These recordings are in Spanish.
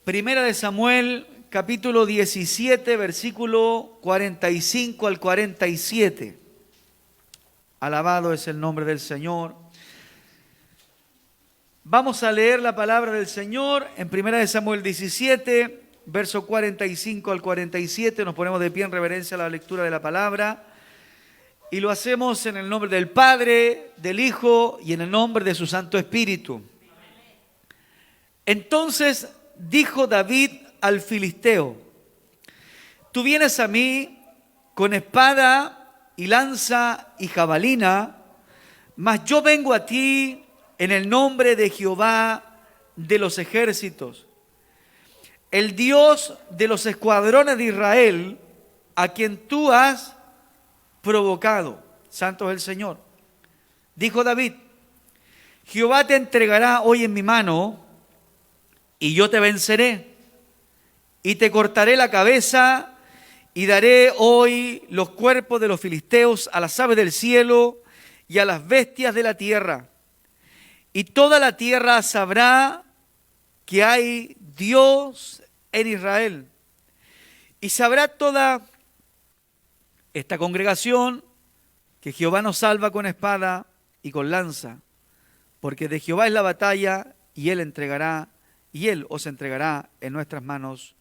Primera de Samuel, capítulo 17, versículo 45 al 47. Alabado es el nombre del Señor. Vamos a leer la palabra del Señor en Primera de Samuel 17, verso 45 al 47. Nos ponemos de pie en reverencia a la lectura de la palabra. Y lo hacemos en el nombre del Padre, del Hijo y en el nombre de su Santo Espíritu. Entonces dijo David al filisteo: tú vienes a mí con espada y lanza y jabalina, mas yo vengo a ti en el nombre de Jehová de los ejércitos, el Dios de los escuadrones de Israel, a quien tú has provocado. Santo es el Señor. Dijo David: Jehová te entregará hoy en mi mano, y yo te venceré, y te cortaré la cabeza, y daré hoy los cuerpos de los filisteos a las aves del cielo y a las bestias de la tierra. Y toda la tierra sabrá que hay Dios en Israel. Y sabrá toda esta congregación que Jehová nos salva con espada y con lanza, porque de Jehová es la batalla, y Él os entregará en nuestras manos.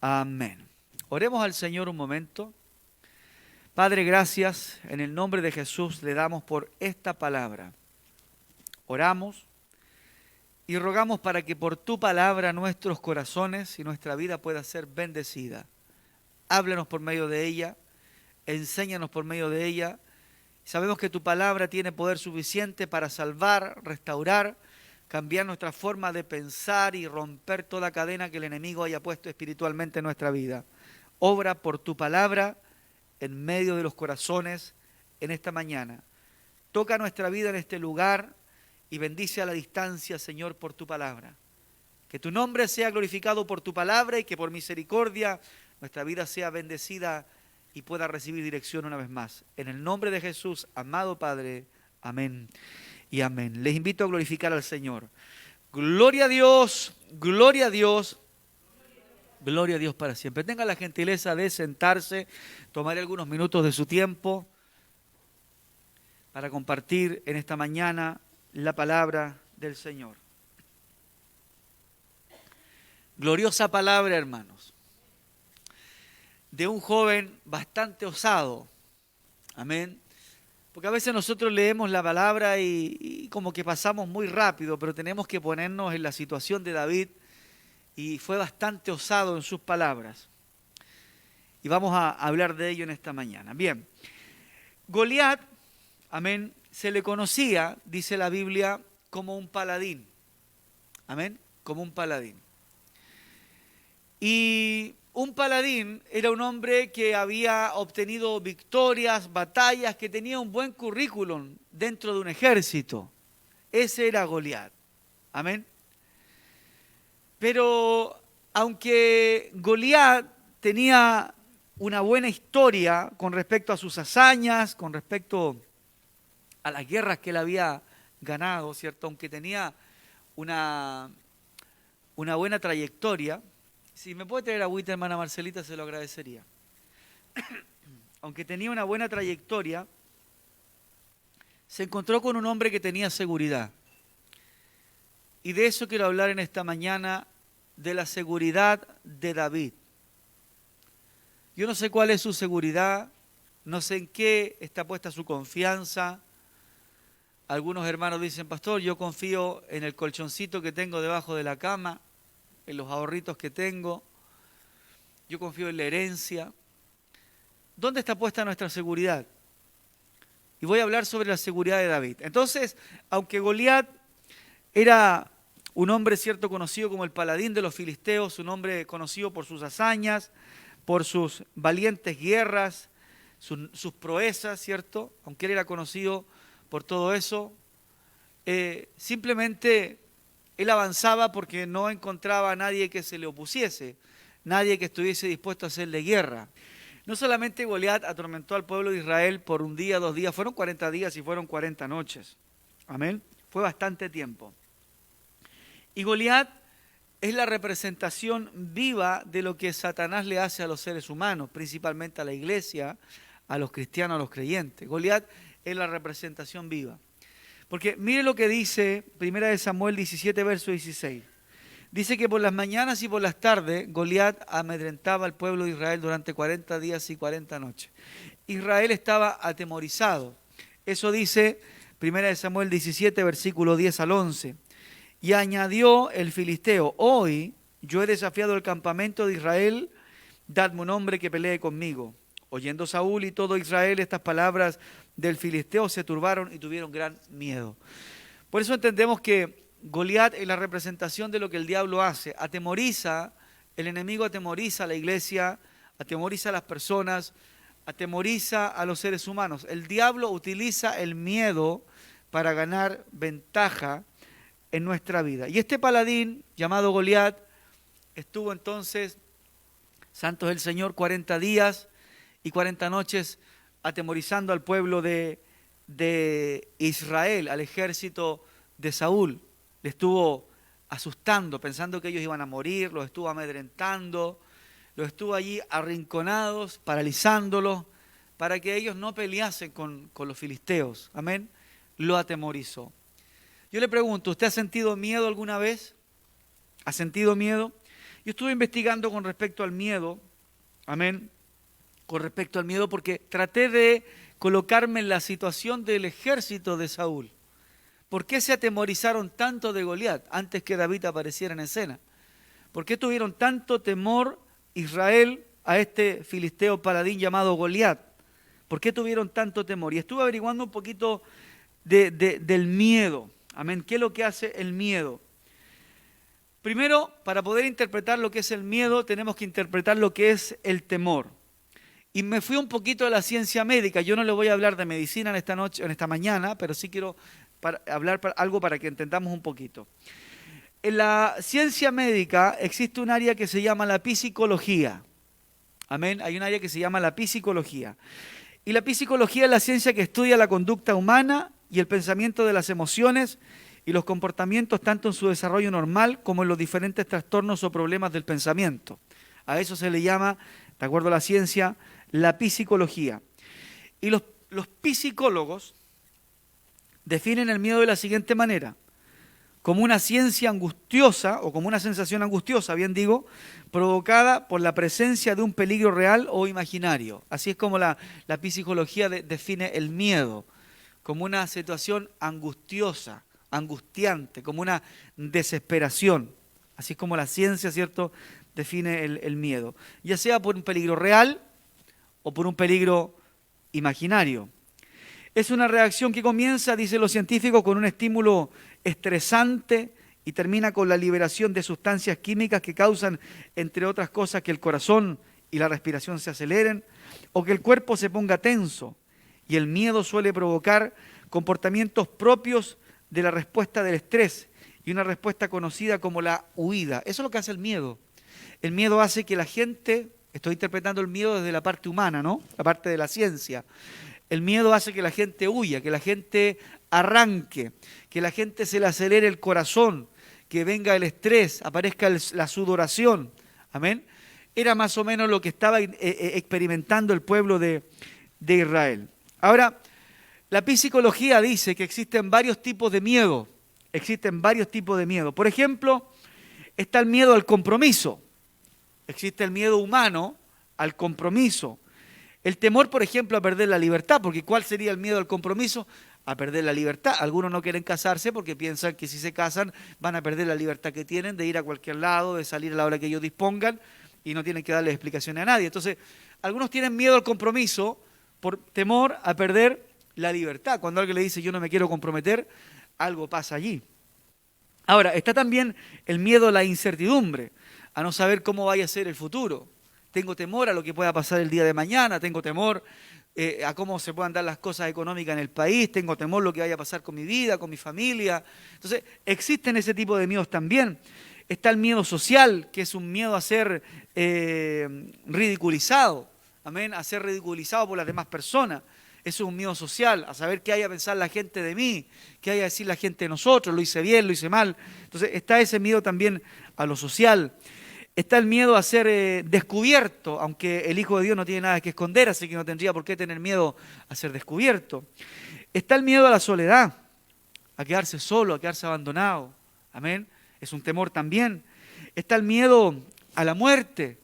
Amén. Oremos al Señor un momento. Padre, gracias. En el nombre de Jesús le damos por esta palabra. Oramos y rogamos para que por tu palabra nuestros corazones y nuestra vida pueda ser bendecida. Háblanos por medio de ella, enséñanos por medio de ella. Sabemos que tu palabra tiene poder suficiente para salvar, restaurar, cambiar nuestra forma de pensar y romper toda cadena que el enemigo haya puesto espiritualmente en nuestra vida. Obra por tu palabra en medio de los corazones en esta mañana. Toca nuestra vida en este lugar y bendice a la distancia, Señor, por tu palabra. Que tu nombre sea glorificado por tu palabra y que por misericordia nuestra vida sea bendecida y pueda recibir dirección una vez más. En el nombre de Jesús, amado Padre, amén y amén. Les invito a glorificar al Señor. Gloria a Dios, gloria a Dios, gloria a Dios para siempre. Tenga la gentileza de sentarse, tomar algunos minutos de su tiempo para compartir en esta mañana la palabra del Señor. Gloriosa palabra, hermanos, de un joven bastante osado. Amén. Porque a veces nosotros leemos la palabra y como que pasamos muy rápido, pero tenemos que ponernos en la situación de David, y fue bastante osado en sus palabras. Y vamos a hablar de ello en esta mañana. Bien, Goliat, amén, se le conocía, dice la Biblia, como un paladín. Amén, como un paladín. Y un paladín era un hombre que había obtenido victorias, batallas, que tenía un buen currículum dentro de un ejército. Ese era Goliat. Amén. Pero aunque Goliat tenía una buena historia con respecto a sus hazañas, con respecto a las guerras que él había ganado, ¿cierto? Aunque tenía una buena trayectoria. Si me puede traer agüita, hermana Marcelita, se lo agradecería. Aunque tenía una buena trayectoria, se encontró con un hombre que tenía seguridad. Y de eso quiero hablar en esta mañana, de la seguridad de David. Yo no sé cuál es su seguridad, no sé en qué está puesta su confianza. Algunos hermanos dicen: pastor, yo confío en el colchoncito que tengo debajo de la cama, en los ahorritos que tengo, yo confío en la herencia. ¿Dónde está puesta nuestra seguridad? Y voy a hablar sobre la seguridad de David. Entonces, aunque Goliat era un hombre, cierto, conocido como el paladín de los filisteos, un hombre conocido por sus hazañas, por sus valientes guerras, sus proezas, cierto, aunque él era conocido por todo eso, simplemente él avanzaba porque no encontraba a nadie que se le opusiese, nadie que estuviese dispuesto a hacerle guerra. No solamente Goliat atormentó al pueblo de Israel por un día, 2 días, fueron 40 días y fueron 40 noches. Amén. Fue bastante tiempo. Y Goliat es la representación viva de lo que Satanás le hace a los seres humanos, principalmente a la iglesia, a los cristianos, a los creyentes. Goliat es la representación viva. Porque mire lo que dice 1 Samuel 17, verso 16. Dice que por las mañanas y por las tardes Goliat amedrentaba al pueblo de Israel durante 40 días y 40 noches. Israel estaba atemorizado. Eso dice 1 Samuel 17, versículo 10 al 11. Y añadió el filisteo: hoy yo he desafiado el campamento de Israel, dadme un hombre que pelee conmigo. Oyendo Saúl y todo Israel estas palabras del filisteo, se turbaron y tuvieron gran miedo. Por eso entendemos que Goliat es la representación de lo que el diablo hace. Atemoriza, el enemigo atemoriza a la iglesia, atemoriza a las personas, atemoriza a los seres humanos. El diablo utiliza el miedo para ganar ventaja en nuestra vida. Y este paladín llamado Goliat estuvo entonces, santos del Señor, 40 días y 40 noches atemorizando al pueblo de Israel, al ejército de Saúl. Le estuvo asustando, pensando que ellos iban a morir, los estuvo amedrentando, los estuvo allí arrinconados, paralizándolos, para que ellos no peleasen con los filisteos. Amén. Lo atemorizó. Yo le pregunto, ¿usted ha sentido miedo alguna vez? ¿Ha sentido miedo? Yo estuve investigando con respecto al miedo. Amén. Con respecto al miedo, porque traté de colocarme en la situación del ejército de Saúl. ¿Por qué se atemorizaron tanto de Goliat antes que David apareciera en escena? ¿Por qué tuvieron tanto temor Israel a este filisteo paladín llamado Goliat? ¿Por qué tuvieron tanto temor? Y estuve averiguando un poquito del miedo. Amén. ¿Qué es lo que hace el miedo? Primero, para poder interpretar lo que es el miedo, tenemos que interpretar lo que es el temor. Y me fui un poquito a la ciencia médica. Yo no le voy a hablar de medicina en esta noche, en esta mañana, pero sí quiero hablar algo para que entendamos un poquito. En la ciencia médica existe un área que se llama la psicología. Amén. Hay un área que se llama la psicología. Y la psicología es la ciencia que estudia la conducta humana y el pensamiento de las emociones y los comportamientos tanto en su desarrollo normal como en los diferentes trastornos o problemas del pensamiento. A eso se le llama, de acuerdo a la ciencia, la psicología. Y los psicólogos definen el miedo de la siguiente manera: como una ciencia angustiosa, o como una sensación angustiosa, bien digo, provocada por la presencia de un peligro real o imaginario. Así es como la psicología define el miedo, como una situación angustiosa, angustiante, como una desesperación. Así es como la ciencia, ¿cierto?, define el miedo, ya sea por un peligro real o por un peligro imaginario. Es una reacción que comienza, dicen los científicos, con un estímulo estresante y termina con la liberación de sustancias químicas que causan, entre otras cosas, que el corazón y la respiración se aceleren o que el cuerpo se ponga tenso. Y el miedo suele provocar comportamientos propios de la respuesta del estrés y una respuesta conocida como la huida. Eso es lo que hace el miedo. El miedo hace que la gente, estoy interpretando el miedo desde la parte humana, ¿no?, la parte de la ciencia. El miedo hace que la gente huya, que la gente arranque, que la gente se le acelere el corazón, que venga el estrés, aparezca la sudoración. Amén. Era más o menos lo que estaba experimentando el pueblo de Israel. Ahora, la psicología dice que existen varios tipos de miedo. Existen varios tipos de miedo. Por ejemplo, está el miedo al compromiso. Existe el miedo humano al compromiso. El temor, por ejemplo, a perder la libertad, porque ¿cuál sería el miedo al compromiso? A perder la libertad. Algunos no quieren casarse porque piensan que si se casan van a perder la libertad que tienen de ir a cualquier lado, de salir a la hora que ellos dispongan y no tienen que darle explicaciones a nadie. Entonces, algunos tienen miedo al compromiso por temor a perder la libertad. Cuando alguien le dice yo no me quiero comprometer, algo pasa allí. Ahora, está también el miedo a la incertidumbre, a no saber cómo vaya a ser el futuro. Tengo temor a lo que pueda pasar el día de mañana, tengo temor a cómo se puedan dar las cosas económicas en el país, tengo temor a lo que vaya a pasar con mi vida, con mi familia. Entonces, existen ese tipo de miedos también. Está el miedo social, que es un miedo a ser ridiculizado, amén, a ser ridiculizado por las demás personas. Eso es un miedo social, a saber qué hay a pensar la gente de mí, qué hay a decir la gente de nosotros, lo hice bien, lo hice mal. Entonces está ese miedo también a lo social. Está el miedo a ser descubierto, aunque el Hijo de Dios no tiene nada que esconder, así que no tendría por qué tener miedo a ser descubierto. Está el miedo a la soledad, a quedarse solo, a quedarse abandonado. Amén. Es un temor también. Está el miedo a la muerte.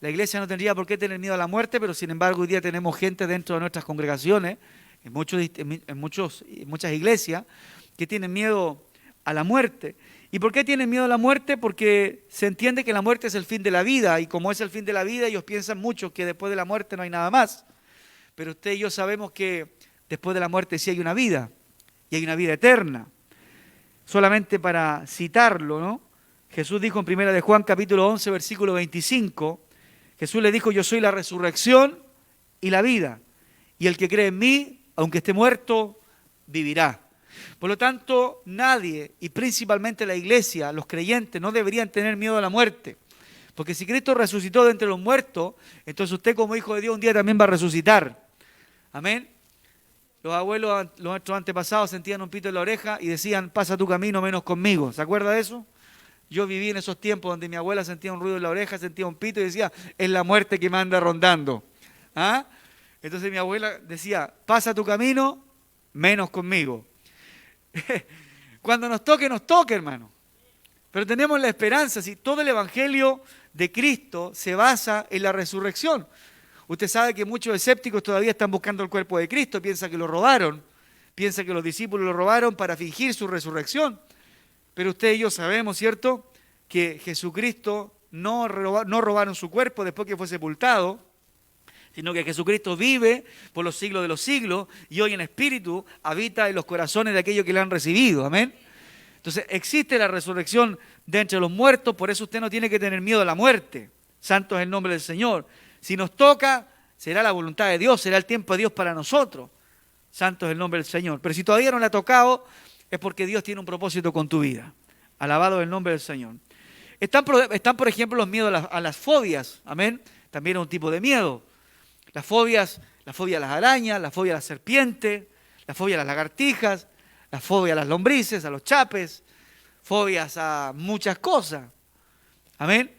La iglesia no tendría por qué tener miedo a la muerte, pero sin embargo hoy día tenemos gente dentro de nuestras congregaciones, en muchas iglesias, que tienen miedo a la muerte. ¿Y por qué tienen miedo a la muerte? Porque se entiende que la muerte es el fin de la vida, y como es el fin de la vida, ellos piensan mucho que después de la muerte no hay nada más. Pero usted y yo sabemos que después de la muerte sí hay una vida, y hay una vida eterna. Solamente para citarlo, ¿no? Jesús dijo en 1 de Juan capítulo 11, versículo 25, Jesús le dijo: yo soy la resurrección y la vida, y el que cree en mí, aunque esté muerto, vivirá. Por lo tanto, nadie, y principalmente la iglesia, los creyentes, no deberían tener miedo a la muerte. Porque si Cristo resucitó de entre los muertos, entonces usted como hijo de Dios un día también va a resucitar. Amén. Los abuelos, nuestros antepasados sentían un pito en la oreja y decían: pasa tu camino menos conmigo. ¿Se acuerda de eso? Yo viví en esos tiempos donde mi abuela sentía un ruido en la oreja, sentía un pito y decía: es la muerte que me anda rondando. ¿Ah? Entonces mi abuela decía: pasa tu camino menos conmigo. Cuando nos toque, hermano. Pero tenemos la esperanza, si todo el evangelio de Cristo se basa en la resurrección. Usted sabe que muchos escépticos todavía están buscando el cuerpo de Cristo, piensa que lo robaron, piensa que los discípulos lo robaron para fingir su resurrección. Pero usted y yo sabemos, ¿cierto?, que Jesucristo no robaron su cuerpo después que fue sepultado, sino que Jesucristo vive por los siglos de los siglos y hoy en espíritu habita en los corazones de aquellos que le han recibido. Amén. Entonces existe la resurrección de entre los muertos, por eso usted no tiene que tener miedo a la muerte. Santo es el nombre del Señor. Si nos toca, será la voluntad de Dios, será el tiempo de Dios para nosotros. Santo es el nombre del Señor. Pero si todavía no le ha tocado, es porque Dios tiene un propósito con tu vida. Alabado el nombre del Señor. Están, por ejemplo, los miedos a las fobias. Amén. También es un tipo de miedo. Las fobias, la fobia a las arañas, la fobia a las serpientes, la fobia a las lagartijas, la fobia a las lombrices, a los chapes, fobias a muchas cosas. Amén.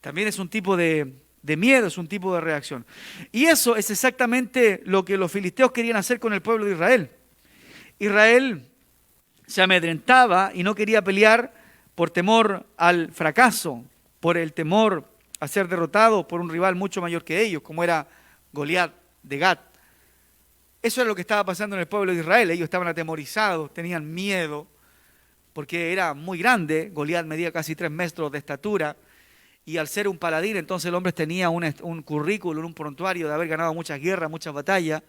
También es un tipo de miedo, es un tipo de reacción. Y eso es exactamente lo que los filisteos querían hacer con el pueblo de Israel. Israel se amedrentaba y no quería pelear por temor al fracaso, por el temor a ser derrotado por un rival mucho mayor que ellos, como era Goliat de Gat. Eso era lo que estaba pasando en el pueblo de Israel. Ellos estaban atemorizados, tenían miedo, porque era muy grande. Goliat medía casi 3 metros de estatura, y al ser un paladín, entonces el hombre tenía un currículum, un prontuario de haber ganado muchas guerras, muchas batallas,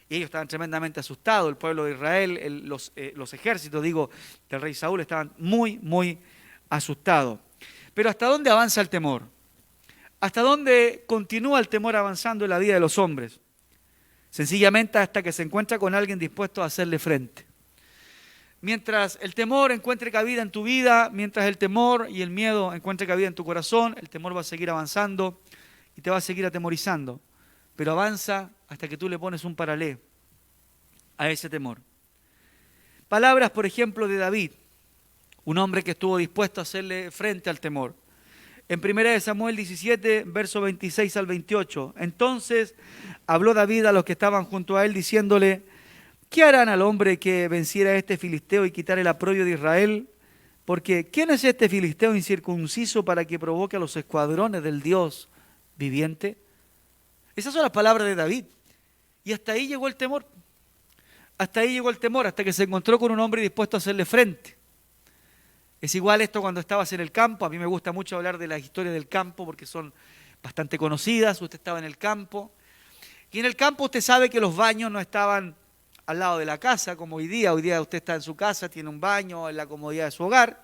y ellos estaban tremendamente asustados. El pueblo de Israel, los ejércitos, del rey Saúl, estaban muy, muy asustados. Pero ¿hasta dónde avanza el temor? ¿Hasta dónde continúa el temor avanzando en la vida de los hombres? Sencillamente hasta que se encuentra con alguien dispuesto a hacerle frente. Mientras el temor encuentre cabida en tu vida, mientras el temor y el miedo encuentre cabida en tu corazón, el temor va a seguir avanzando y te va a seguir atemorizando. Pero avanza hasta que tú le pones un paralé a ese temor. Palabras, por ejemplo, de David, un hombre que estuvo dispuesto a hacerle frente al temor. En 1 Samuel 17, verso 26 al 28, entonces habló David a los que estaban junto a él, diciéndole: ¿qué harán al hombre que venciera a este filisteo y quitara el aprobio de Israel? Porque ¿quién es este filisteo incircunciso para que provoque a los escuadrones del Dios viviente? Esas son las palabras de David. Y hasta ahí llegó el temor. Hasta ahí llegó el temor, hasta que se encontró con un hombre dispuesto a hacerle frente. Es igual esto cuando estabas en el campo. A mí me gusta mucho hablar de la historia del campo porque son bastante conocidas. Usted estaba en el campo. Y en el campo usted sabe que los baños no estaban al lado de la casa como hoy día. Hoy día usted está en su casa, tiene un baño en la comodidad de su hogar.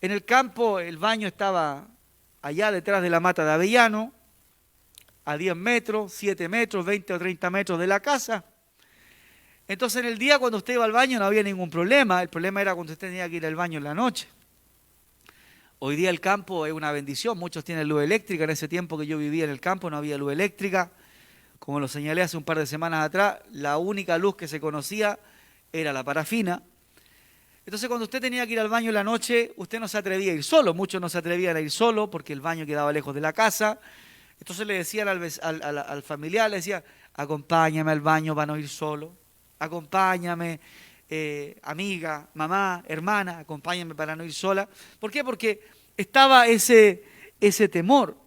En el campo el baño estaba allá detrás de la mata de avellano, a 10 metros, 7 metros, 20 o 30 metros de la casa. Entonces en el día cuando usted iba al baño no había ningún problema. El problema era cuando usted tenía que ir al baño en la noche. Hoy día el campo es una bendición. Muchos tienen luz eléctrica. En ese tiempo que yo vivía en el campo no había luz eléctrica. como lo señalé hace un par de semanas atrás, la única luz que se conocía era la parafina. Entonces cuando usted tenía que ir al baño en la noche, usted no se atrevía a ir solo, muchos no se atrevían a ir solo porque el baño quedaba lejos de la casa. Entonces le decían al familiar, le decía, acompáñame al baño para no ir solo, acompáñame, amiga, mamá, hermana, acompáñame para no ir sola. ¿Por qué? Porque estaba ese temor.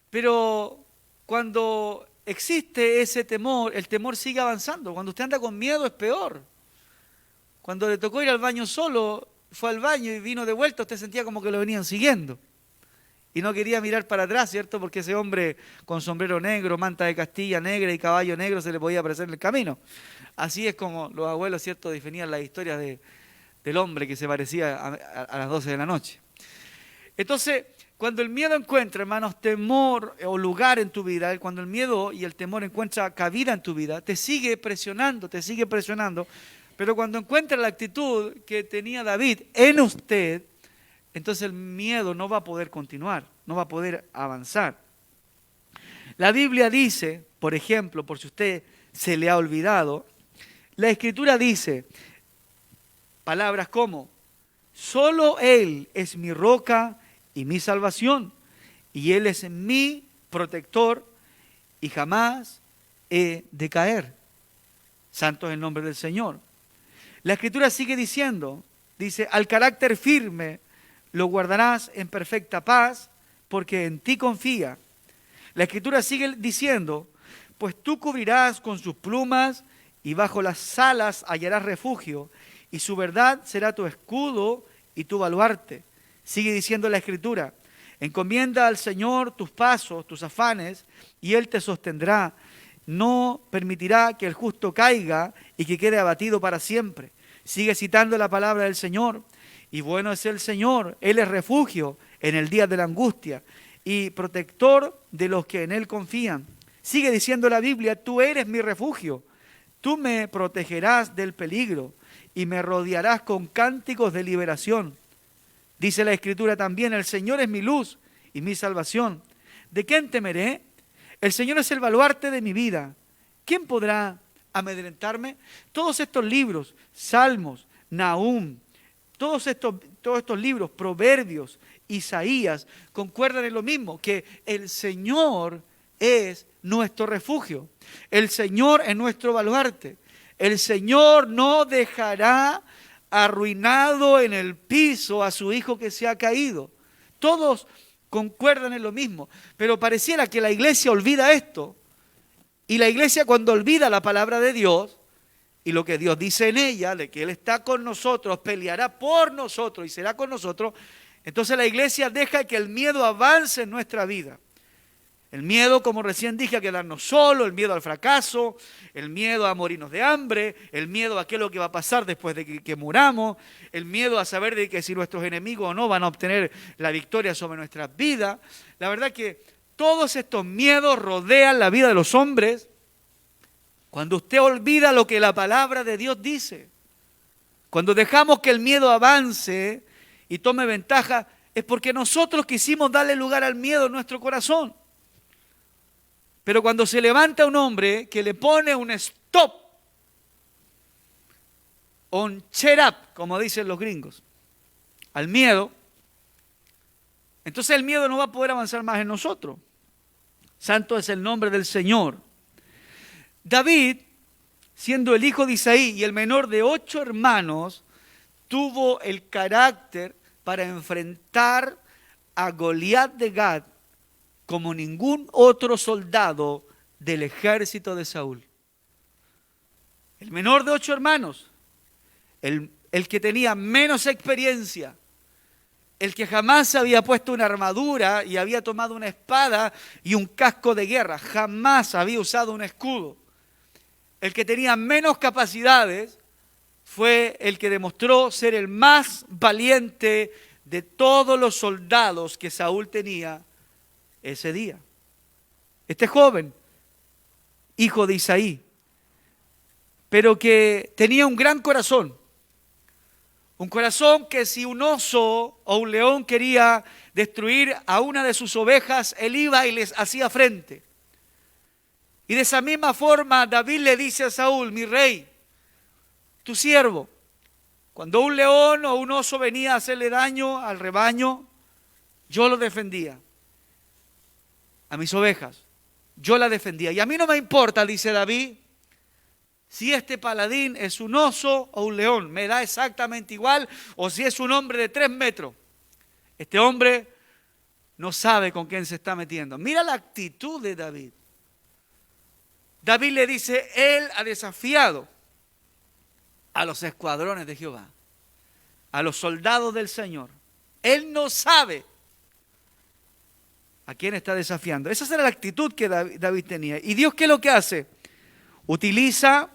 Pero cuando existe ese temor, el temor sigue avanzando. Cuando usted anda con miedo es peor. Cuando le tocó ir al baño solo, fue al baño y vino de vuelta, usted sentía como que lo venían siguiendo. Y no quería mirar para atrás, ¿cierto? Porque ese hombre con sombrero negro, manta de Castilla negra y caballo negro se le podía aparecer en el camino. Así es como los abuelos, ¿cierto?, definían las historias del hombre que se parecía a las 12 de la noche. Entonces, cuando el miedo encuentra, hermanos, temor o lugar en tu vida, cuando el miedo y el temor encuentran cabida en tu vida, te sigue presionando, pero cuando encuentra la actitud que tenía David en usted, entonces el miedo no va a poder continuar, no va a poder avanzar. La Biblia dice, por ejemplo, por si usted se le ha olvidado, la Escritura dice palabras como, solo Él es mi roca y mi salvación, y Él es mi protector, y jamás he de caer. Santo es el nombre del Señor. La Escritura sigue diciendo, dice, al carácter firme lo guardarás en perfecta paz, porque en ti confía. La Escritura sigue diciendo, pues tú cubrirás con sus plumas y bajo las alas hallarás refugio, y su verdad será tu escudo y tu baluarte. Sigue diciendo la Escritura, encomienda al Señor tus pasos, tus afanes, y Él te sostendrá. No permitirá que el justo caiga y que quede abatido para siempre. Sigue citando la palabra del Señor. Y bueno es el Señor, Él es refugio en el día de la angustia y protector de los que en Él confían. Sigue diciendo la Biblia, tú eres mi refugio, tú me protegerás del peligro y me rodearás con cánticos de liberación. Dice la Escritura también, el Señor es mi luz y mi salvación. ¿De quién temeré? El Señor es el baluarte de mi vida. ¿Quién podrá amedrentarme? Todos estos libros, Salmos, Nahum, todos estos libros, Proverbios, Isaías, concuerdan en lo mismo, que el Señor es nuestro refugio. El Señor es nuestro baluarte. El Señor no dejará arruinado en el piso a su hijo que se ha caído. Todos concuerdan en lo mismo, pero pareciera que la iglesia olvida esto. Y la iglesia, cuando olvida la palabra de Dios y lo que Dios dice en ella, de que Él está con nosotros, peleará por nosotros y será con nosotros, entonces la iglesia deja que el miedo avance en nuestra vida. El miedo, como recién dije, a quedarnos solos, el miedo al fracaso, el miedo a morirnos de hambre, el miedo a qué es lo que va a pasar después de que muramos, el miedo a saber de que si nuestros enemigos o no van a obtener la victoria sobre nuestras vidas. La verdad que todos estos miedos rodean la vida de los hombres cuando usted olvida lo que la palabra de Dios dice. Cuando dejamos que el miedo avance y tome ventaja, es porque nosotros quisimos darle lugar al miedo en nuestro corazón. Pero cuando se levanta un hombre que le pone un stop, un shut up, como dicen los gringos, al miedo, entonces el miedo no va a poder avanzar más en nosotros. Santo es el nombre del Señor. David, siendo el hijo de Isaí y el menor de 8 hermanos, tuvo el carácter para enfrentar a Goliat de Gat como ningún otro soldado del ejército de Saúl. El menor de 8 hermanos, el que tenía menos experiencia, el que jamás había puesto una armadura y había tomado una espada y un casco de guerra, jamás había usado un escudo. El que tenía menos capacidades fue el que demostró ser el más valiente de todos los soldados que Saúl tenía ese día. Este joven, hijo de Isaí, pero que tenía un gran corazón. Un corazón que si un oso o un león quería destruir a una de sus ovejas, él iba y les hacía frente. Y de esa misma forma David le dice a Saúl: mi rey, tu siervo, cuando un león o un oso venía a hacerle daño al rebaño, yo lo defendía. A mis ovejas, yo la defendía. Y a mí no me importa, dice David, si este paladín es un oso o un león, me da exactamente igual, o si es un hombre de 3 metros. Este hombre no sabe con quién se está metiendo. Mira la actitud de David. David le dice: él ha desafiado a los escuadrones de Jehová, a los soldados del Señor. Él no sabe a quién está desafiando. Esa era la actitud que David tenía. ¿Y Dios qué es lo que hace? Utiliza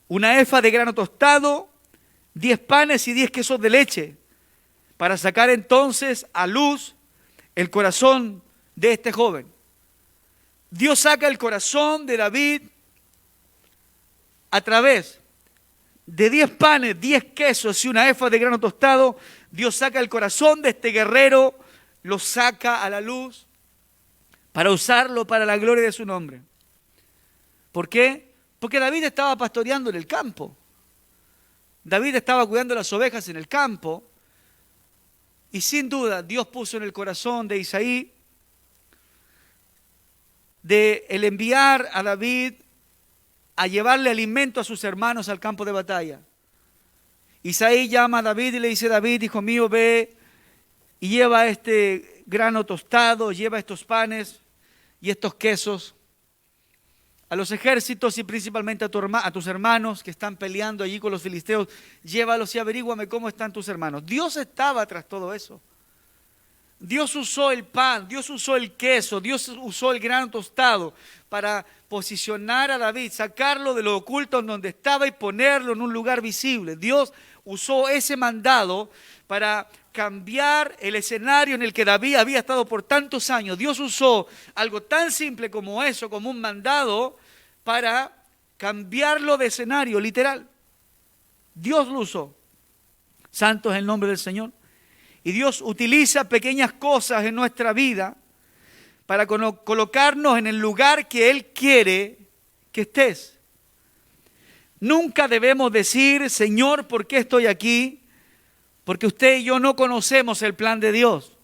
una efa de grano tostado, 10 panes y 10 quesos de leche, para sacar entonces a luz el corazón de este joven. Dios saca el corazón de David a través de 10 panes, 10 quesos y una efa de grano tostado. Dios saca el corazón de este guerrero, lo saca a la luz para usarlo para la gloria de su nombre. ¿Por qué? Porque David estaba pastoreando en el campo. David estaba cuidando las ovejas en el campo. Y sin duda Dios puso en el corazón de Isaí de el enviar a David a llevarle alimento a sus hermanos al campo de batalla. Isaí llama a David y le dice: David, hijo mío, ve y lleva este grano tostado, lleva estos panes y estos quesos a los ejércitos y principalmente a tus hermanos que están peleando allí con los filisteos. Llévalos y averíguame cómo están tus hermanos. Dios estaba tras todo eso. Dios usó el pan, Dios usó el queso, Dios usó el grano tostado para posicionar a David, sacarlo de lo oculto en donde estaba y ponerlo en un lugar visible. Dios usó ese mandado para cambiar el escenario en el que David había estado por tantos años. Dios usó algo tan simple como eso, como un mandado, para cambiarlo de escenario, literal. Dios lo usó. Santo es el nombre del Señor. Y Dios utiliza pequeñas cosas en nuestra vida para colocarnos en el lugar que Él quiere que estés. Nunca debemos decir: Señor, ¿por qué estoy aquí? Porque usted y yo no conocemos el plan de Dios.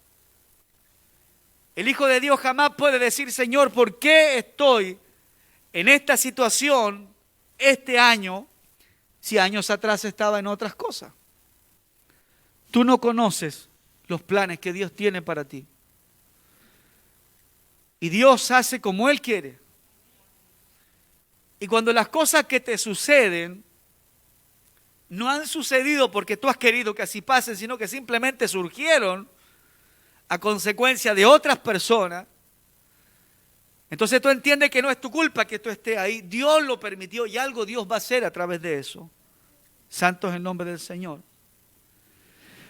El Hijo de Dios jamás puede decir: Señor, ¿por qué estoy en esta situación este año si años atrás estaba en otras cosas? Tú no conoces los planes que Dios tiene para ti. Y Dios hace como Él quiere. Y cuando las cosas que te suceden no han sucedido porque tú has querido que así pasen, sino que simplemente surgieron a consecuencia de otras personas, entonces tú entiendes que no es tu culpa que tú estés ahí. Dios lo permitió y algo Dios va a hacer a través de eso. Santo es el nombre del Señor.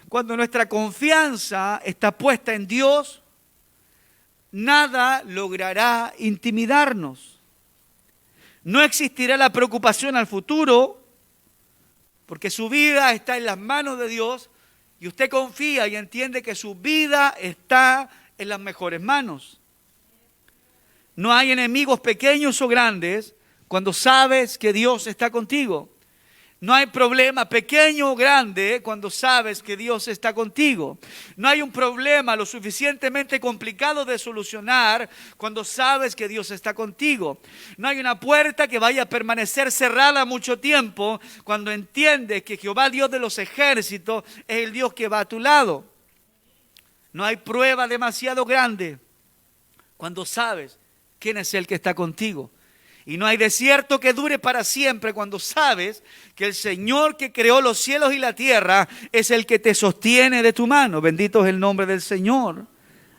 Cuando nuestra confianza está puesta en Dios, nada logrará intimidarnos. No existirá la preocupación al futuro, porque su vida está en las manos de Dios y usted confía y entiende que su vida está en las mejores manos. No hay enemigos pequeños o grandes cuando sabes que Dios está contigo. No hay problema pequeño o grande cuando sabes que Dios está contigo. No hay un problema lo suficientemente complicado de solucionar cuando sabes que Dios está contigo. No hay una puerta que vaya a permanecer cerrada mucho tiempo cuando entiendes que Jehová, Dios de los ejércitos, es el Dios que va a tu lado. No hay prueba demasiado grande cuando sabes quién es el que está contigo. Y no hay desierto que dure para siempre cuando sabes que el Señor que creó los cielos y la tierra es el que te sostiene de tu mano. Bendito es el nombre del Señor.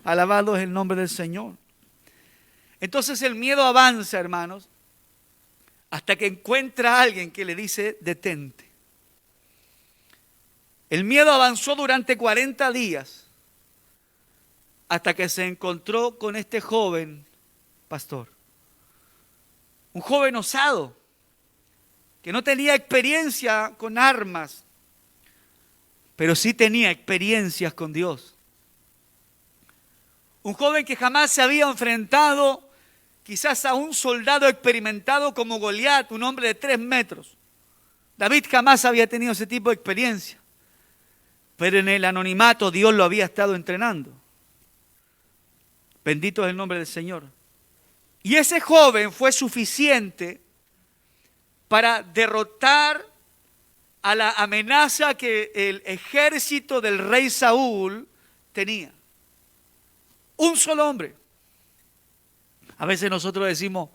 Alabado es el nombre del Señor. Entonces el miedo avanza, hermanos, hasta que encuentra a alguien que le dice: detente. El miedo avanzó durante 40 días hasta que se encontró con este joven pastor. Un joven osado, que no tenía experiencia con armas, pero sí tenía experiencias con Dios. Un joven que jamás se había enfrentado quizás a un soldado experimentado como Goliat, un hombre de 3 metros. David jamás había tenido ese tipo de experiencia, pero en el anonimato Dios lo había estado entrenando. Bendito es el nombre del Señor. Y ese joven fue suficiente para derrotar a la amenaza que el ejército del rey Saúl tenía. Un solo hombre. A veces nosotros decimos,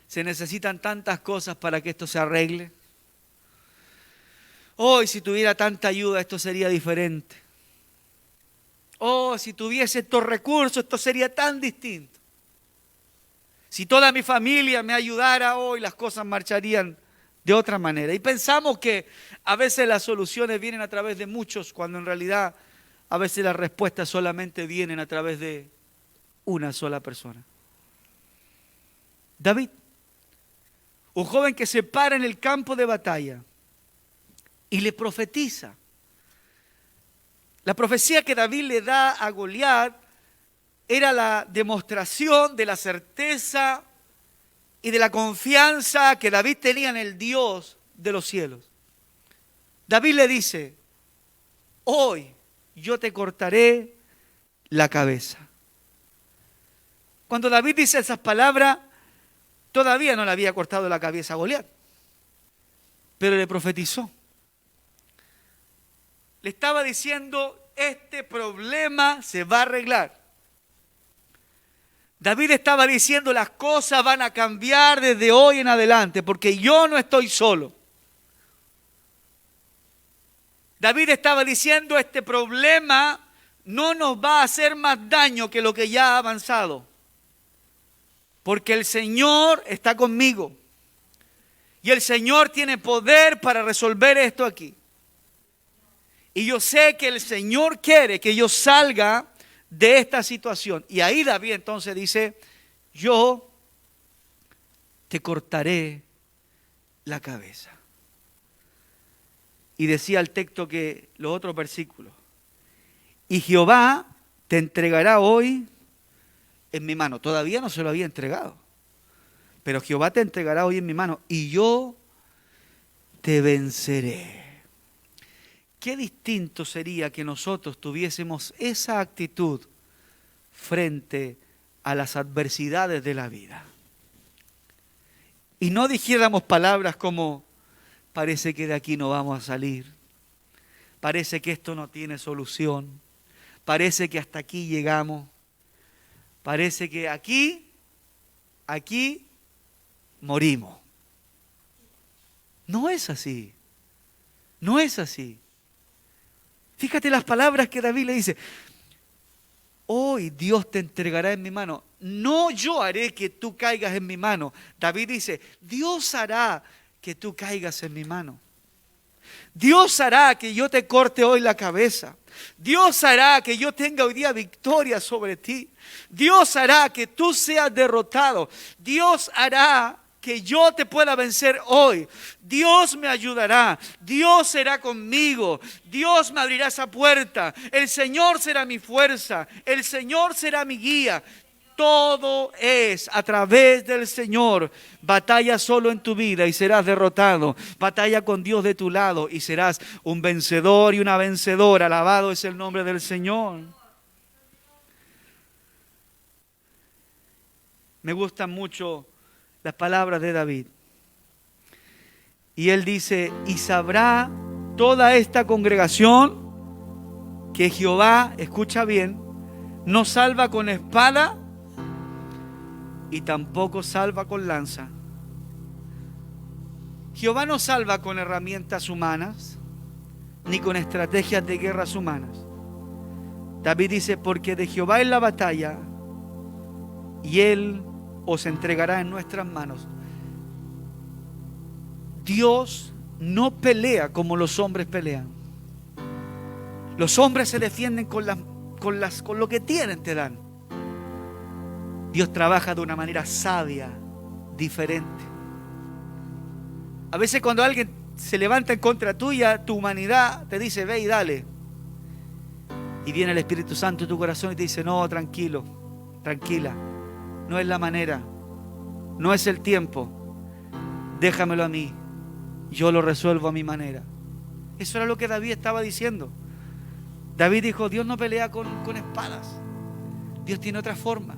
se necesitan tantas cosas para que esto se arregle. Hoy, si tuviera tanta ayuda, esto sería diferente. Oh, si tuviese estos recursos, esto sería tan distinto. Si toda mi familia me ayudara hoy, las cosas marcharían de otra manera. Y pensamos que a veces las soluciones vienen a través de muchos, cuando en realidad a veces las respuestas solamente vienen a través de una sola persona. David, un joven que se para en el campo de batalla y le profetiza. La profecía que David le da a Goliat era la demostración de la certeza y de la confianza que David tenía en el Dios de los cielos. David le dice, hoy yo te cortaré la cabeza. Cuando David dice esas palabras, todavía no le había cortado la cabeza a Goliat, pero le profetizó. Le estaba diciendo, este problema se va a arreglar. David estaba diciendo, las cosas van a cambiar desde hoy en adelante, porque yo no estoy solo. David estaba diciendo, este problema no nos va a hacer más daño que lo que ya ha avanzado, porque el Señor está conmigo y el Señor tiene poder para resolver esto aquí. Y yo sé que el Señor quiere que yo salga de esta situación. Y ahí David entonces dice, yo te cortaré la cabeza. Y decía el texto que los otros versículos, y Jehová te entregará hoy en mi mano. Todavía no se lo había entregado, pero Jehová te entregará hoy en mi mano y yo te venceré. Qué distinto sería que nosotros tuviésemos esa actitud frente a las adversidades de la vida. Y no dijéramos palabras como, parece que de aquí no vamos a salir, parece que esto no tiene solución, parece que hasta aquí llegamos, parece que aquí morimos. No es así, no es así. Fíjate las palabras que David le dice. Hoy Dios te entregará en mi mano. No yo haré que tú caigas en mi mano. David dice, Dios hará que tú caigas en mi mano. Dios hará que yo te corte hoy la cabeza. Dios hará que yo tenga hoy día victoria sobre ti. Dios hará que tú seas derrotado. Dios hará que yo te pueda vencer hoy. Dios me ayudará. Dios será conmigo. Dios me abrirá esa puerta. El Señor será mi fuerza. El Señor será mi guía. Todo es a través del Señor. Batalla solo en tu vida y serás derrotado. Batalla con Dios de tu lado y serás un vencedor y una vencedora. Alabado es el nombre del Señor. Me gustan mucho las palabras de David. Y él dice, y sabrá toda esta congregación que Jehová, escucha bien, no salva con espada y tampoco salva con lanza. Jehová no salva con herramientas humanas ni con estrategias de guerras humanas. David dice, porque de Jehová es la batalla y Él os entregará en nuestras manos. Dios no pelea como los hombres pelean. Los hombres se defienden con lo que tienen, te dan. Dios trabaja de una manera sabia, diferente. A veces cuando alguien se levanta en contra tuya, tu humanidad te dice, ve y dale. Y viene el Espíritu Santo en tu corazón y te dice, no, tranquilo, tranquila. No es la manera. no es el tiempo, déjamelo a mí, yo lo resuelvo a mi manera. Eso era lo que David estaba diciendo. David dijo, Dios no pelea con espadas, Dios tiene otra forma.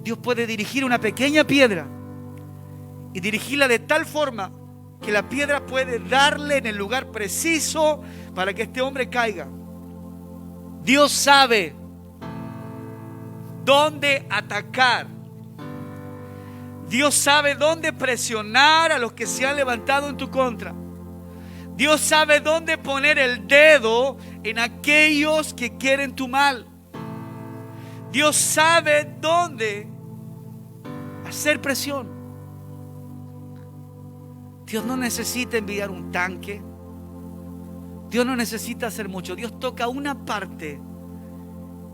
Dios puede dirigir una pequeña piedra y dirigirla de tal forma que la piedra puede darle en el lugar preciso para que este hombre caiga. Dios sabe dónde atacar. Dios sabe dónde presionar a los que se han levantado en tu contra. Dios sabe dónde poner el dedo en aquellos que quieren tu mal. Dios sabe dónde hacer presión. Dios no necesita enviar un tanque. Dios no necesita hacer mucho. Dios toca una parte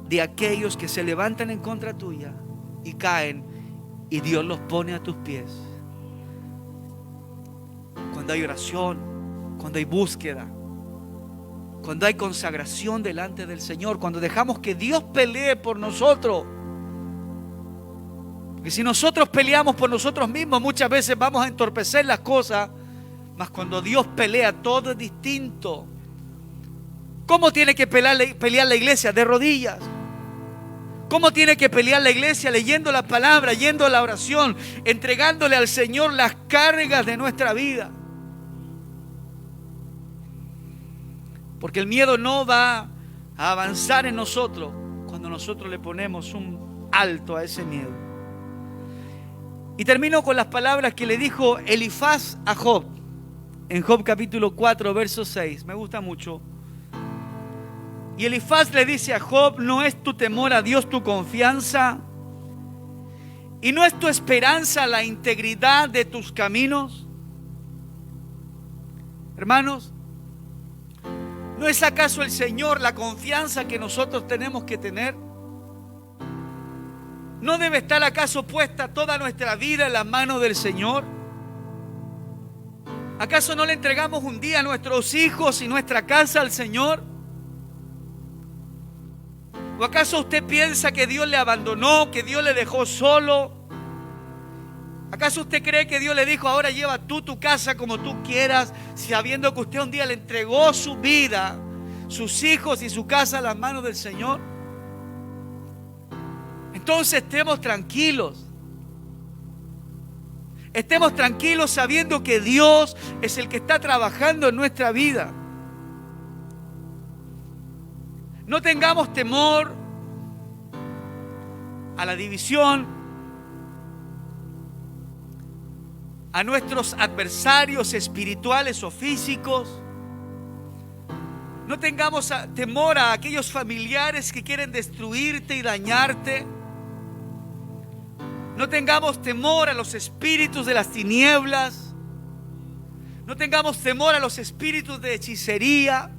de aquellos que se levantan en contra tuya y caen, y Dios los pone a tus pies. Cuando hay oración, cuando hay búsqueda, cuando hay consagración delante del Señor, cuando dejamos que Dios pelee por nosotros. Porque si nosotros peleamos por nosotros mismos, muchas veces vamos a entorpecer las cosas. Mas cuando Dios pelea, todo es distinto. ¿Cómo tiene que pelear la iglesia? De rodillas. ¿Cómo tiene que pelear la iglesia? Leyendo la palabra, yendo a la oración, entregándole al Señor las cargas de nuestra vida. Porque el miedo no va a avanzar en nosotros cuando nosotros le ponemos un alto a ese miedo. Y termino con las palabras que le dijo Elifaz a Job en Job capítulo 4 verso 6. Me gusta mucho. Y Elifaz le dice a Job: ¿no es tu temor a Dios tu confianza? ¿Y no es tu esperanza la integridad de tus caminos? Hermanos, ¿no es acaso el Señor la confianza que nosotros tenemos que tener? ¿No debe estar acaso puesta toda nuestra vida en las manos del Señor? ¿Acaso no le entregamos un día a nuestros hijos y nuestra casa al Señor? ¿O acaso usted piensa que Dios le abandonó, que Dios le dejó solo? ¿Acaso usted cree que Dios le dijo: ahora lleva tú tu casa como tú quieras, sabiendo que usted un día le entregó su vida, sus hijos y su casa a las manos del Señor? Entonces estemos tranquilos. Estemos tranquilos sabiendo que Dios es el que está trabajando en nuestra vida. No tengamos temor a la división, a nuestros adversarios espirituales o físicos. No tengamos temor a aquellos familiares que quieren destruirte y dañarte. No tengamos temor a los espíritus de las tinieblas. No tengamos temor a los espíritus de hechicería.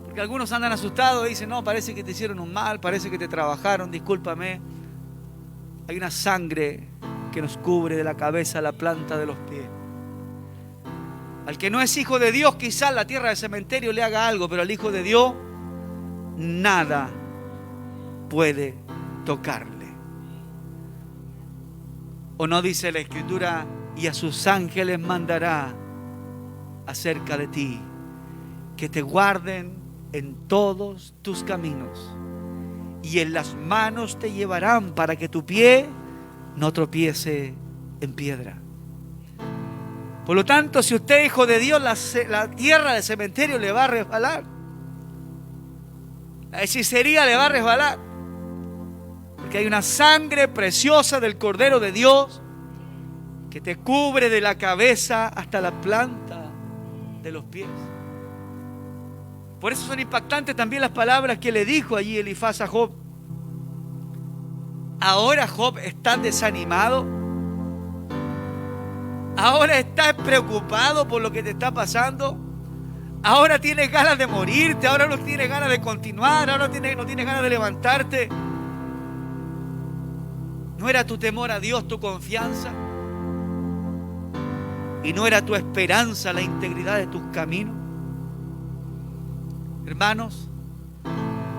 Porque algunos andan asustados y dicen: no, parece que te hicieron un mal, parece que te trabajaron, discúlpame. Hay una sangre que nos cubre de la cabeza a la planta de los pies. Al que no es hijo de Dios, quizás la tierra del cementerio le haga algo, pero al hijo de Dios nada puede tocarle. ¿O no dice la Escritura: y a sus ángeles mandará acerca de ti, que te guarden en todos tus caminos, y en las manos te llevarán para que tu pie no tropiece en piedra? Por lo tanto, si usted es hijo de Dios, la tierra del cementerio le va a resbalar. La hechicería le va a resbalar. Porque hay una sangre preciosa del Cordero de Dios que te cubre de la cabeza hasta la planta de los pies. Por eso son impactantes también las palabras que le dijo allí Elifaz a Job. Ahora, Job, ¿estás desanimado? Ahora estás preocupado por lo que te está pasando. Ahora tienes ganas de morirte. Ahora no tienes ganas de continuar. Ahora no tienes ganas de levantarte. ¿No era tu temor a Dios tu confianza? ¿Y no era tu esperanza la integridad de tus caminos? Hermanos,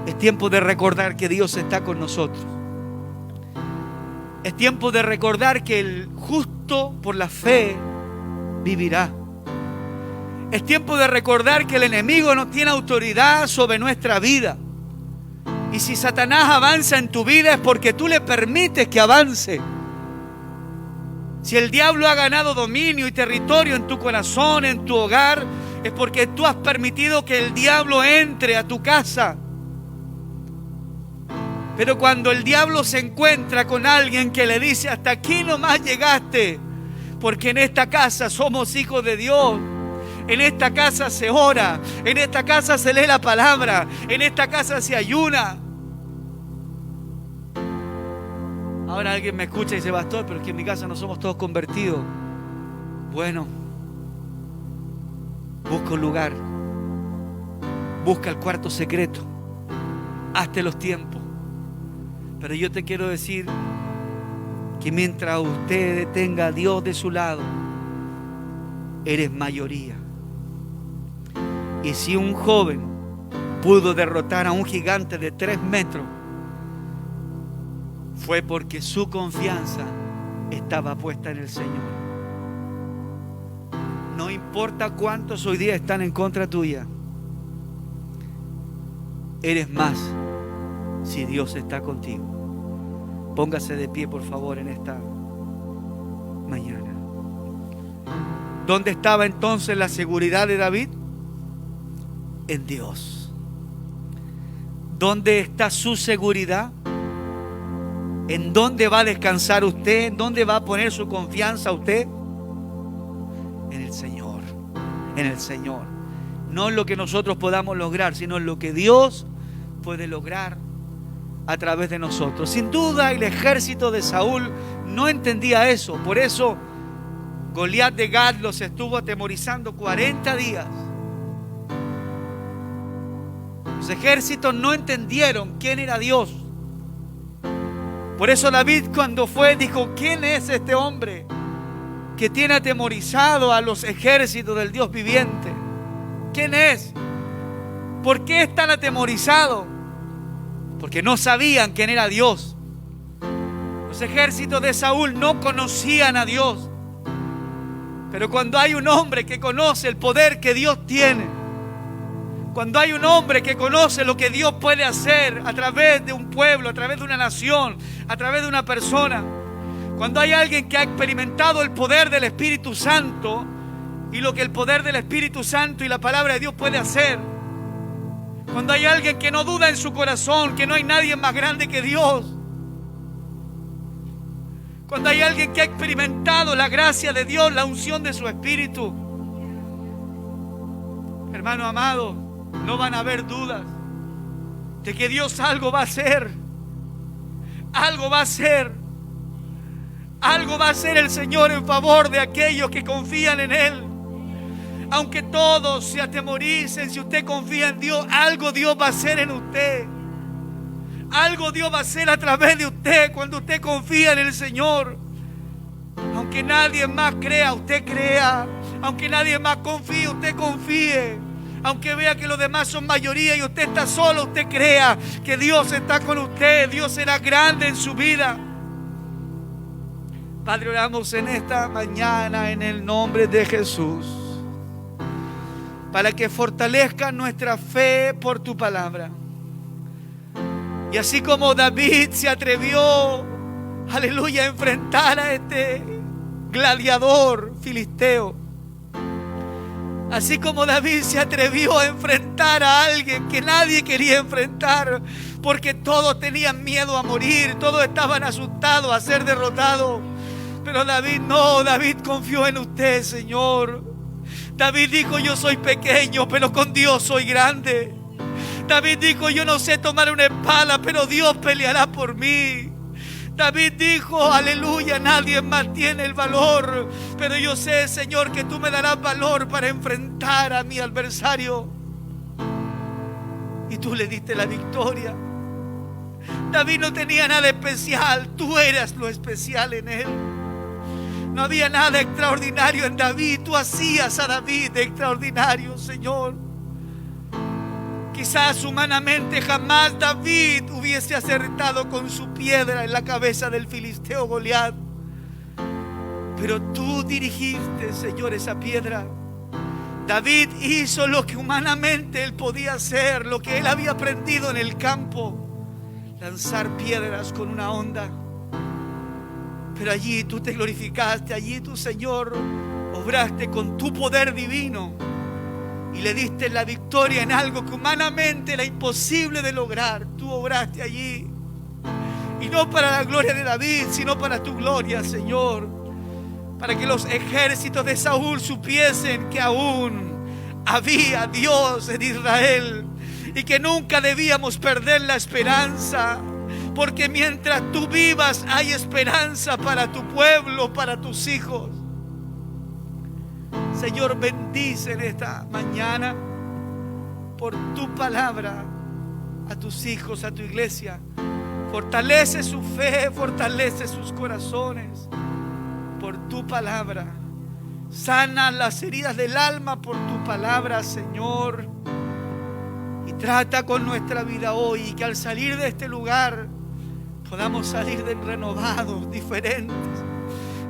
es tiempo de recordar que Dios está con nosotros. Es tiempo de recordar que el justo por la fe vivirá. Es tiempo de recordar que el enemigo no tiene autoridad sobre nuestra vida. Y si Satanás avanza en tu vida es porque tú le permites que avance. Si el diablo ha ganado dominio y territorio en tu corazón, en tu hogar, es porque tú has permitido que el diablo entre a tu casa. Pero cuando el diablo se encuentra con alguien que le dice: hasta aquí nomás llegaste, porque en esta casa somos hijos de Dios, en esta casa se ora, en esta casa se lee la palabra, en esta casa se ayuna. Ahora alguien me escucha y dice: pastor, pero es que en mi casa no somos todos convertidos. Bueno, busca un lugar, busca el cuarto secreto, hazte los tiempos. Pero yo te quiero decir que mientras usted tenga a Dios de su lado, eres mayoría. Y si un joven pudo derrotar a un gigante de 3 metros, fue porque su confianza estaba puesta en el Señor. No importa cuántos hoy día están en contra tuya, eres más si Dios está contigo. Póngase de pie, por favor, en esta mañana. ¿Dónde estaba entonces la seguridad de David? En Dios. ¿Dónde está su seguridad? ¿En dónde va a descansar usted? ¿En dónde va a poner su confianza usted? En el Señor. En el Señor. No en lo que nosotros podamos lograr, sino en lo que Dios puede lograr a través de nosotros. Sin duda el ejército de Saúl no entendía eso. Por eso Goliat de Gat los estuvo atemorizando 40 días. Los ejércitos no entendieron quién era Dios. Por eso David, cuando fue, dijo: ¿quién es este hombre que tiene atemorizado a los ejércitos del Dios viviente? ¿Quién es? ¿Por qué están atemorizados? Porque no sabían quién era Dios. Los ejércitos de Saúl no conocían a Dios. Pero cuando hay un hombre que conoce el poder que Dios tiene, cuando hay un hombre que conoce lo que Dios puede hacer a través de un pueblo, a través de una nación, a través de una persona, cuando hay alguien que ha experimentado el poder del Espíritu Santo y lo que el poder del Espíritu Santo y la palabra de Dios puede hacer, cuando hay alguien que no duda en su corazón que no hay nadie más grande que Dios, cuando hay alguien que ha experimentado la gracia de Dios, la unción de su Espíritu, hermano amado, no van a haber dudas de que Dios algo va a hacer. Algo va a hacer. Algo va a hacer el Señor en favor de aquellos que confían en Él. Aunque todos se atemoricen, si usted confía en Dios, algo Dios va a hacer en usted. Algo Dios va a hacer a través de usted cuando usted confía en el Señor. Aunque nadie más crea, usted crea. Aunque nadie más confíe, usted confíe. Aunque vea que los demás son mayoría y usted está solo, usted crea que Dios está con usted. Dios será grande en su vida. Padre, oramos en esta mañana en el nombre de Jesús, para que fortalezca nuestra fe por tu palabra. Y así como David se atrevió, aleluya, a enfrentar a este gladiador filisteo, así como David se atrevió a enfrentar a alguien que nadie quería enfrentar, porque todos tenían miedo a morir, todos estaban asustados a ser derrotados. Pero David no, David confió en usted, Señor. David dijo: yo soy pequeño, pero con Dios soy grande. David dijo: yo no sé tomar una espada, pero Dios peleará por mí. David dijo: aleluya, nadie más tiene el valor, pero yo sé, Señor, que tú me darás valor para enfrentar a mi adversario. Y tú le diste la victoria. David no tenía nada especial, tú eras lo especial en él. No había nada extraordinario en David, tú hacías a David extraordinario, Señor. Quizás humanamente jamás David hubiese acertado con su piedra en la cabeza del filisteo Goliat. Pero tú dirigiste, Señor, esa piedra. David hizo lo que humanamente él podía hacer, lo que él había aprendido en el campo: lanzar piedras con una honda. Pero allí tú te glorificaste, allí tú, Señor, obraste con tu poder divino y le diste la victoria en algo que humanamente era imposible de lograr. Tú obraste allí, y no para la gloria de David, sino para tu gloria, Señor, para que los ejércitos de Saúl supiesen que aún había Dios en Israel y que nunca debíamos perder la esperanza, porque mientras tú vivas hay esperanza para tu pueblo, para tus hijos. Señor, bendice en esta mañana por tu palabra a tus hijos, a tu iglesia. Fortalece su fe, fortalece sus corazones por tu palabra. Sana las heridas del alma por tu palabra, Señor. Y trata con nuestra vida hoy, y que al salir de este lugar podamos salir renovados, diferentes.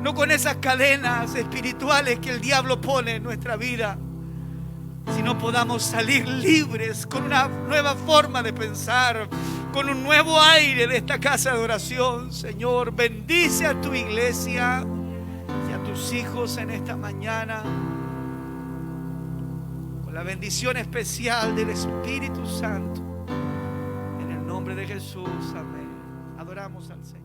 No con esas cadenas espirituales que el diablo pone en nuestra vida, sino podamos salir libres con una nueva forma de pensar, con un nuevo aire de esta casa de oración. Señor, bendice a tu iglesia y a tus hijos en esta mañana, con la bendición especial del Espíritu Santo. En el nombre de Jesús, amén. Adoramos al Señor.